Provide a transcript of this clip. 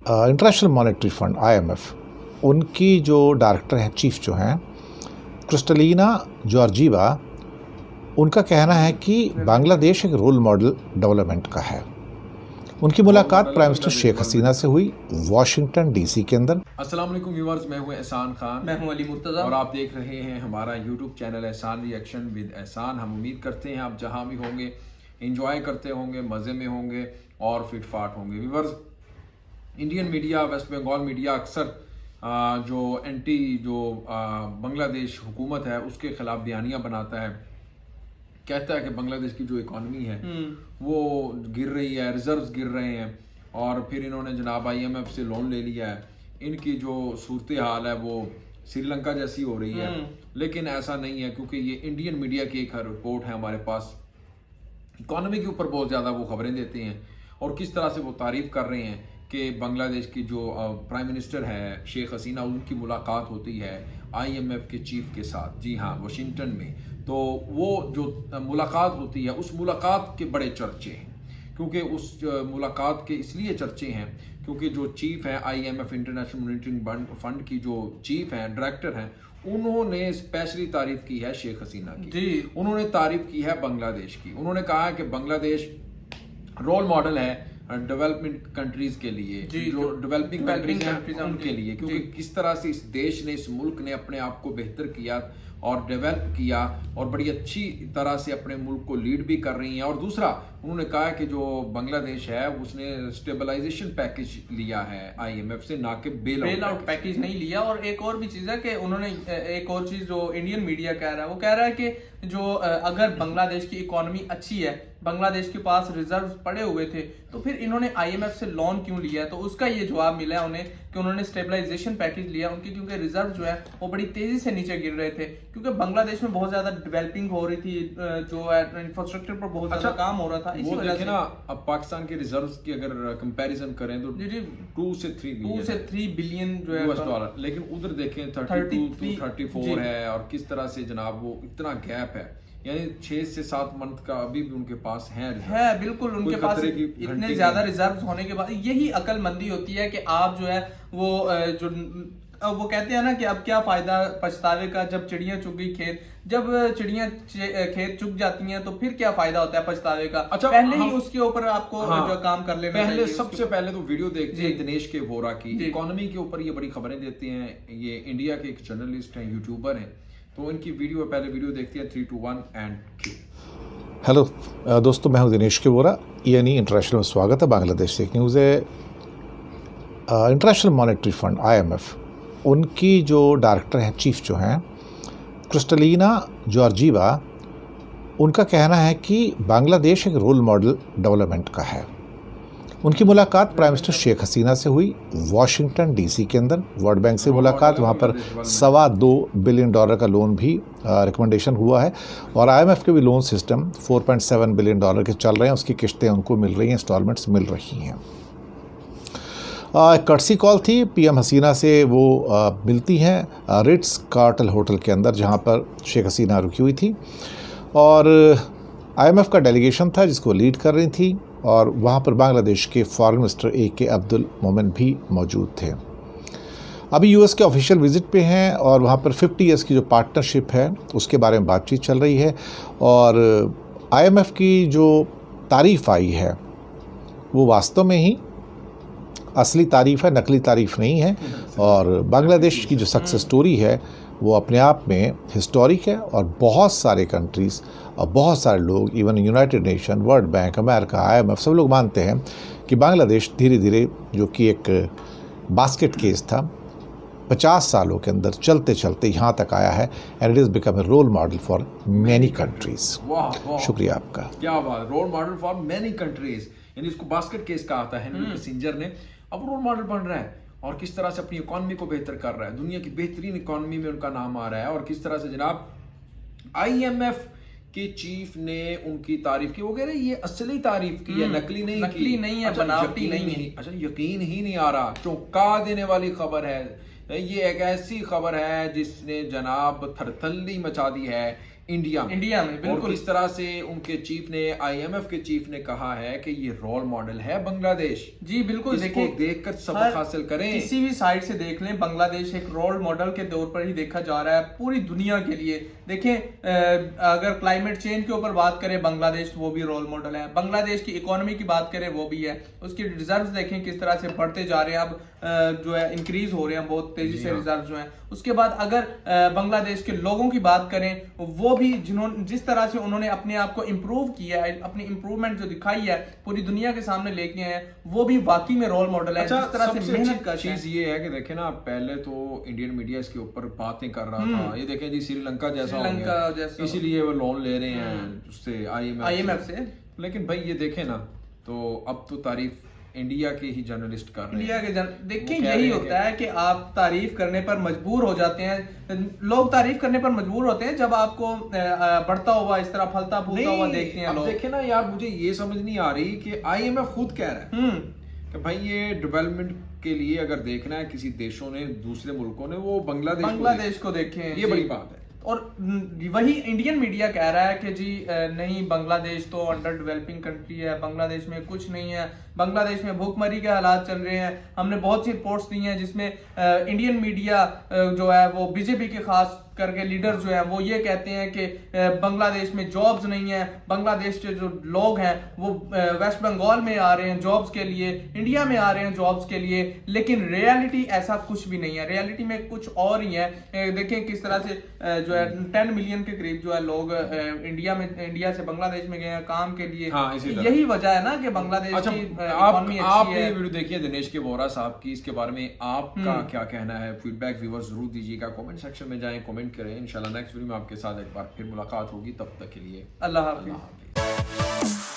International monetary fund IMF उनकी जो director हैं, चीफ जो हैं क्रिस्टलिना जॉर्जीवा, उनका कहना है कि बांग्लादेश एक रोल मॉडल डेवलपमेंट का है। उनकी मुलाकात प्राइम मिनिस्टर शेख हसीना से हुई वॉशिंगटन DC के अंदर। अस्सलाम वालेकुम व्यूअर्स, मैं हूं एहसान खान। मैं हूं अली मुर्तज़ा और आप देख रहे हैं हमारा यूट्यूब चैनल एहसान रिएक्शन विद एहसान। हम उम्मीद करते हैं आप जहां भी होंगे एंजॉय करते होंगे, मज़े में होंगे और फिट फाट होंगे। Viewers, Indian media, West Bengal media अक्सर जो एंटी बांग्लादेश हुकूमत है उसके खिलाफ बयानियाँ बनाता है, कहता है कि बांग्लादेश की जो इकॉनमी है वो गिर रही है, रिजर्व्स गिर रहे हैं और फिर इन्होंने जनाब IMF से लोन ले लिया है। इनकी जो सूरत हाल है वो श्रीलंका जैसी हो रही है, लेकिन ऐसा नहीं है क्योंकि ये इंडियन मीडिया की एक रिपोर्ट है हमारे पास। इकॉनमी के ऊपर बहुत ज़्यादा वो खबरें देते हैं और किस तरह से वो तारीफ कर रहे हैं कि बांग्लादेश की जो प्राइम मिनिस्टर है शेख हसीना, उनकी मुलाकात होती है IMF के चीफ के साथ। जी हाँ, वाशिंगटन में। तो वो जो मुलाकात होती है उस मुलाकात के बड़े चर्चे हैं, क्योंकि उस मुलाकात के इसलिए चर्चे हैं क्योंकि जो चीफ है IMF इंटरनेशनल मॉनेटरी फंड की जो चीफ हैं, डायरेक्टर हैं, उन्होंने स्पेशली तारीफ की है शेख हसीना की। जी, उन्होंने तारीफ की है बांग्लादेश की। उन्होंने कहा है कि बांग्लादेश रोल मॉडल है डेवलपमेंट कंट्रीज के लिए, जो डेवलपिंग कंट्रीज हैं उनके लिए, क्योंकि किस तरह से इस देश ने, इस मुल्क ने अपने आप को बेहतर किया और डेवलप किया और बड़ी अच्छी तरह से अपने मुल्क को लीड भी कर रही हैं। और दूसरा उन्होंने कहा है कि जो बांग्लादेश है उसने स्टेबलाइजेशन पैकेज लिया है IMF से, ना कि बेल आउट पैकेज नहीं लिया। और एक और भी चीज़ है कि उन्होंने एक और चीज़ जो इंडियन मीडिया कह रहा है, वो कह रहा है कि जो अगर बांग्लादेश की इकोनॉमी अच्छी है, बांग्लादेश के पास रिजर्व पड़े हुए थे, तो फिर इन्होंने IMF से लोन क्यों लिया है? तो उसका ये जवाब मिला है उन्हें कि उन्होंने स्टेबलाइजेशन पैकेज लिया उनकी, क्योंकि रिजर्व जो है वो बड़ी तेजी से नीचे गिर रहे थे, क्योंकि बांग्लादेश में बहुत ज्यादा डेवलपिंग हो रही थी, जो इंफ्रास्ट्रक्चर पर बहुत ज्यादा काम हो रहा था। इसी वजह से ना अब पाकिस्तान के रिजर्व्स की अगर कंपैरिजन करें तो 2 से 3 बिलियन जो है US डॉलर, लेकिन उधर देखें 32 to 34 है। और किस तरह से जनाब वो इतना गैप है, यानी 6 से 7 मंथ का अभी भी उनके पास है बिल्कुल उनके पास इतने ज्यादा रिजर्व होने के बाद यही अक्लमंदी होती है कि आप जो है वो कहते हैं ना कि अब क्या फायदा पछतावे का, जब चिड़ियां चुग गई खेत, जब चिड़ियां खेत चुग जाती हैं तो फिर क्या फायदा होता है पछतावे का। अच्छा, पहले ही उसके ऊपर आपको जो काम कर लेना पहले, सबसे पहले तो वीडियो देखते हैं दिनेश के वोरा की। इकोनॉमी के ऊपर ये बड़ी खबरें देते हैं, ये इंडिया के एक जर्नलिस्ट हैं, यूट्यूबर हैं, तो इनकी पहले वीडियो देखते हैं। 3, 2, 1 एंड क्यू। हेलो दोस्तों, मैं हूं दिनेश के वोरा, ENE इंटरनेशनल में स्वागत है। बांग्लादेश से एक न्यूज़ है। इंटरनेशनल मॉनेटरी फंड IMF उनकी जो डायरेक्टर हैं, चीफ जो हैं क्रिस्टलिना जॉर्जीवा, उनका कहना है कि बांग्लादेश एक रोल मॉडल डेवलपमेंट का है। उनकी मुलाकात प्राइम मिनिस्टर शेख हसीना से हुई वॉशिंगटन DC के अंदर। वर्ल्ड बैंक से मुलाकात, वहाँ पर $2.25 बिलियन का लोन भी रिकमेंडेशन हुआ है और IMF के भी लोन सिस्टम $4.7 बिलियन के चल रहे हैं, उसकी किस्तें उनको मिल रही हैं, इंस्टॉलमेंट्स मिल रही हैं। कर्टसी कॉल थी, PM हसीना से वो मिलती हैं रिट्स कार्टल होटल के अंदर, जहाँ पर शेख हसीना रुकी हुई थी और IMF का डेलीगेशन था जिसको लीड कर रही थी और वहाँ पर बांग्लादेश के foreign minister AK Abdul Momen भी मौजूद थे। अभी US के ऑफिशियल विज़िट पे हैं और वहाँ पर 50 ईयर्स की जो पार्टनरशिप है उसके बारे में बातचीत चल रही है और IMF की जो तारीफ़ आई है वो वास्तव में ही असली तारीफ़ है, नकली तारीफ़ नहीं है। और बांग्लादेश की जो सक्सेस स्टोरी है वो अपने आप में हिस्टोरिक है और बहुत सारे कंट्रीज़ और बहुत सारे लोग, even United nation, world bank, America, IMF, सब लोग मानते हैं कि बांग्लादेश धीरे धीरे, जो कि एक बास्केट केस था, 50 सालों के अंदर चलते चलते यहाँ तक आया है and it is become a role model for many countries. शुक्रिया आपका। क्या बात, role model for many countries, यानी इसको बास्केट केस कहा था हेनरी किसिंजर ने। अब रोल मॉडल बन रहा है और किस तरह से अपनी इकॉनमी को बेहतर कर रहा है, दुनिया की बेहतरीन इकॉनमी में उनका नाम आ रहा है। और किस तरह से जनाब IMF के चीफ ने उनकी तारीफ की, वो कह रहे ये असली तारीफ की है, नकली नहीं है, बनावटी नहीं है। अच्छा, यकीन ही नहीं आ रहा, चौंका देने वाली खबर है। ये एक ऐसी खबर है जिसने जनाब थरथल्ली मचा दी है इंडिया में और बिल्कुल किस तरह से उनके चीफ ने, IMF के चीफ ने कहा है कि ये रोल मॉडल है बांग्लादेश। जी बिल्कुल, इसको देखकर सबक हासिल करें। किसी भी साइड से देख लें, बांग्लादेश एक रोल मॉडल के तौर पर ही देखा जा रहा है पूरी दुनिया के लिए। देखें, अगर क्लाइमेट चेंज के ऊपर बात करें बांग्लादेश, वो भी रोल मॉडल है। बांग्लादेश की इकोनॉमी की बात करें, वो भी है। उसके रिजर्व्स देखें किस तरह से बढ़ते जा रहे हैं, अब जो है इंक्रीज हो रहे हैं बहुत तेजी से रिजर्व जो है। उसके बाद अगर बांग्लादेश के लोगों की बात करें, वो भी जिस तरह से उन्होंने अपने आप को इम्प्रूव किया है, अपनी इम्प्रूवमेंट जो दिखाई है पूरी दुनिया के सामने लेके आए हैं, वो भी वाकई में रोल मॉडल है। अच्छा, जिस तरह से मेहनत कर चीज ये है कि देखें ना, पहले तो इंडियन मीडिया इसके ऊपर बातें कर रहा था, ये देखें जी श्रीलंका जैसा इसीलिए वो लोन ले रहे हैं उससे, IMF से। लेकिन भाई ये देखें ना, तो अब तो तारीफ इंडिया के ही जर्नलिस्ट कर रहे हैं। देखिए, यही होता है कि आप तारीफ करने पर मजबूर हो जाते हैं। लोग तारीफ करने पर मजबूर होते हैं जब आपको बढ़ता हुआ इस तरह फलता फूलता हुआ देखते हैं लोग। देखे ना यार, मुझे ये समझ नहीं आ रही कि IMF खुद कह रहा है कि भाई ये डेवलपमेंट के लिए अगर देखना है किसी देशों ने, दूसरे मुल्कों ने, वो बांग्लादेश को देखें। ये बड़ी बात है। और वही इंडियन मीडिया कह रहा है कि जी नहीं, बांग्लादेश तो अंडर डेवलपिंग कंट्री है, बांग्लादेश में कुछ नहीं है, बांग्लादेश में भूखमरी के हालात चल रहे हैं। हमने बहुत सी रिपोर्ट्स दी हैं जिसमें इंडियन मीडिया जो है वो बीजेपी के खास करके लीडर जो है वो ये कहते हैं कि बांग्लादेश में जॉब्स नहीं है, बांग्लादेश के जो लोग हैं वो वेस्ट बंगाल में आ रहे हैं जॉब्स के लिए, इंडिया में आ रहे हैं जॉब्स के लिए। लेकिन रियलिटी ऐसा कुछ भी नहीं है, रियलिटी में कुछ और ही है। देखें किस तरह से जो है 10 मिलियन के करीब जो है लोग इंडिया से बांग्लादेश में गए हैं काम के लिए। यही वजह है ना कि बांग्लादेश की इकोनॉमी अच्छी है। ये वीडियो देखिए दिनेश के वोरा साहब की, इसके बारे में आपका क्या कहना है? फीडबैक व्यूअर्स जरूर दीजिएगा, कमेंट सेक्शन में जाएं, कमेंट करें। इंशाल्लाह नेक्स्ट वीडियो में आपके साथ एक बार फिर मुलाकात होगी, तब तक के लिए अल्लाह हाफिज।